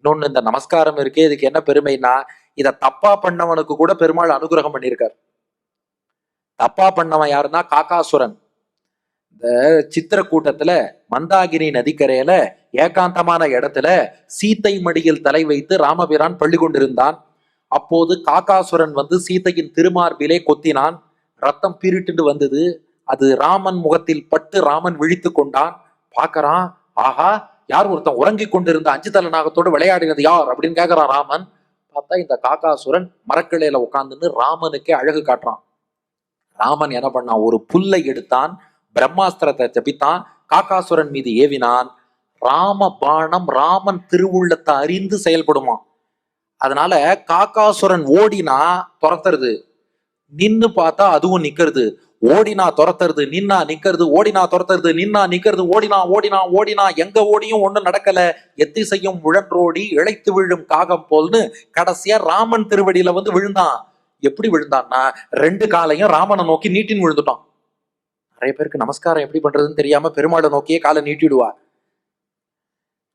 இன்னொன்னு, இந்த நமஸ்காரம் இருக்கே, இதுக்கு என்ன பெருமைன்னா, இத தப்பா பண்ணவனுக்கு கூட பெருமாள் அனுகிரகம் பண்ணியிருக்கார். தப்பா பண்ணவன் யாருன்னா காகாசுரன். இந்த சித்திரக்கூட்டத்துல மந்தாகினி நதிக்கரையில ஏகாந்தமான இடத்துல சீத்தை மடியில் தலை வைத்து ராமபிரான் பள்ளி கொண்டிருந்தான். அப்போது காகாசுரன் வந்து சீத்தையின் திருமார்பிலே கொத்தினான். ரத்தம் பீரிட்டு வந்தது. அது ராமன் முகத்தில் பட்டு ராமன் விழித்து கொண்டான். பாக்கறான், ஆஹா, யார் ஒருத்தன் உறங்கி கொண்டிருந்த அஞ்சு தல நாகத்தோடு விளையாடினது யார் அப்படின்னு கேக்குறான் ராமன். பார்த்தா இந்த காகாசுரன் மரக்கிளையில உட்கார்ந்துன்னு ராமனுக்கே அழகு காட்டுறான். ராமன் என்ன பண்ணான், ஒரு புல்லை எடுத்தான், பிரம்மாஸ்திரத்தை ஜபித்தான், காகாசுரன் மீது ஏவினான். ராம பாணம் ராமன் திருவுள்ளத்தை அறிந்து செயல்படுமா. அதனால காகாசுரன் ஓடினா துரத்துறது, நின்னு பார்த்தா அதுவும் நிக்கிறது. ஓடினா துரத்துறது, நின்னா நிக்கிறது, ஓடினா துரத்துறது, நின்னா நிக்கிறது, ஓடினா ஓடினா ஓடினா எங்க ஓடியும் ஒண்ணு நடக்கல. எத்திசையும் உழன்றோடி இழைத்து விழும் காகம் போல்னு கடைசியா ராமன் திருவடியில வந்து விழுந்தான். எப்படி விழுந்தான்னா, ரெண்டு காலையும் ராமனை நோக்கி நீட்டின்னு விழுந்துட்டான். நிறைய பேருக்கு நமஸ்காரம் எப்படி பண்றதுன்னு தெரியாம பெருமாளை நோக்கியே காலை நீட்டிடுவா.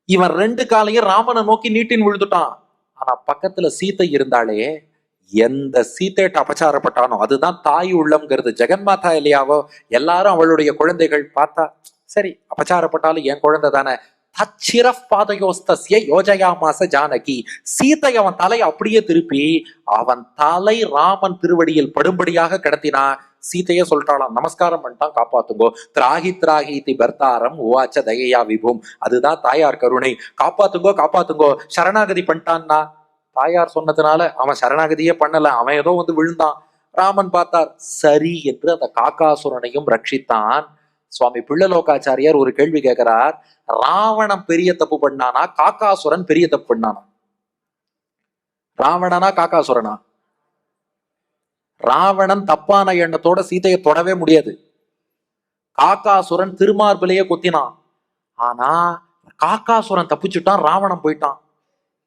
இவன் ரெண்டு காலையும் ராமனை நோக்கி நீட்டின்னு விழுந்துட்டான். ஆனா பக்கத்துல சீத்தை இருந்தாலே, எந்த சீத்தைட்ட அபச்சாரப்பட்டானோ, அதுதான் தாய் உள்ளம்ங்கிறது. ஜெகன்மாதா இல்லையாவோ, எல்லாரும் அவளுடைய குழந்தைகள். பார்த்தா சரி, அபச்சாரப்பட்டாலும் என் குழந்தை தானே. பாதயோஸ்தஸ்ய யோஜயாமாச ஜானகி. சீத்தை அவன் தலை அப்படியே திருப்பி அவன் தலை ராமன் திருவடியில் படும்படியாக கிடத்தினா. சீத்தையே சொல்லிட்டாளாம், நமஸ்காரம் பண்ணிட்டான், காப்பாத்துங்கோ. திராகி திராகி பர்த்தாரம் உவாச்ச தயையா விபூம். அதுதான் தாயார் கருணை. காப்பாத்துங்கோ காப்பாத்துங்கோ. சரணாகதி பண்ணிட்டான்னா, தாயார் சொன்னதுனால அவன் சரணாகதியே பண்ணல, அவன் ஏதோ வந்து விழுந்தான். ராமன் பார்த்தார், சரி என்று அந்த காகாசுரனையும் ரட்சித்தான். சுவாமி பிள்ளலோகாச்சாரியார் ஒரு கேள்வி கேட்கிறார், ராவணன் பெரிய தப்பு பண்ணானா காகாசுரன் பெரிய தப்பு பண்ணானா? ராவணனா காகாசுரனா? ராவணன் தப்பான எண்ணத்தோட சீதையை தொடவே முடியாது. காகாசுரன் திருமார்பிலேயே கொத்தினான். ஆனா காகாசுரன் தப்பிச்சுட்டான், ராவணன் போயிட்டான்.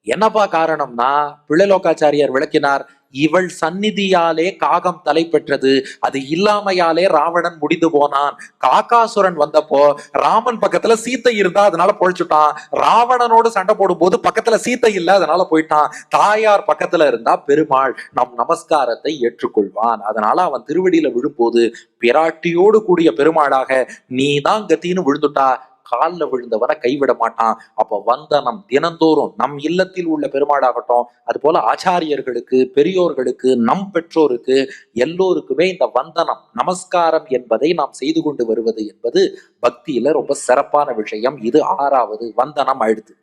என்னப்பா காரணம்னா, பிள்ளலோகாச்சாரியார் விளக்கினார், இவள் சந்நிதியாலே காகம் தலை பெற்றது, அது இல்லாமையாலே ராவணன் முடிந்து போனான். காகாசுரன் வந்தப்போ ராமன் பக்கத்துல சீத்தை இருந்தா, அதனால பொழைச்சுட்டான். ராவணனோடு சண்டை போடும் போது பக்கத்துல சீத்தை இல்ல, அதனால போயிட்டான். தாயார் பக்கத்துல இருந்தா பெருமாள் நம் நமஸ்காரத்தை ஏற்றுக்கொள்வான். அதனால அவன் திருவடியில விழும்போது பிராட்டியோடு கூடிய பெருமாளாக நீதான் கத்தின்னு விழுந்துட்டா, காலில் விழுந்தவனை கைவிட மாட்டான். அப்ப வந்தனம் தினந்தோறும் நம் இல்லத்தில் உள்ள பெருமாளாகட்டும், அது போல ஆச்சாரியர்களுக்கு, பெரியோர்களுக்கு, நம் பெற்றோருக்கு, எல்லோருக்குமே இந்த வந்தனம் நமஸ்காரம் என்பதை நாம் செய்து கொண்டு வருவது என்பது பக்தியில ரொம்ப சிறப்பான விஷயம். இது 6வது வந்தனம். அடுத்து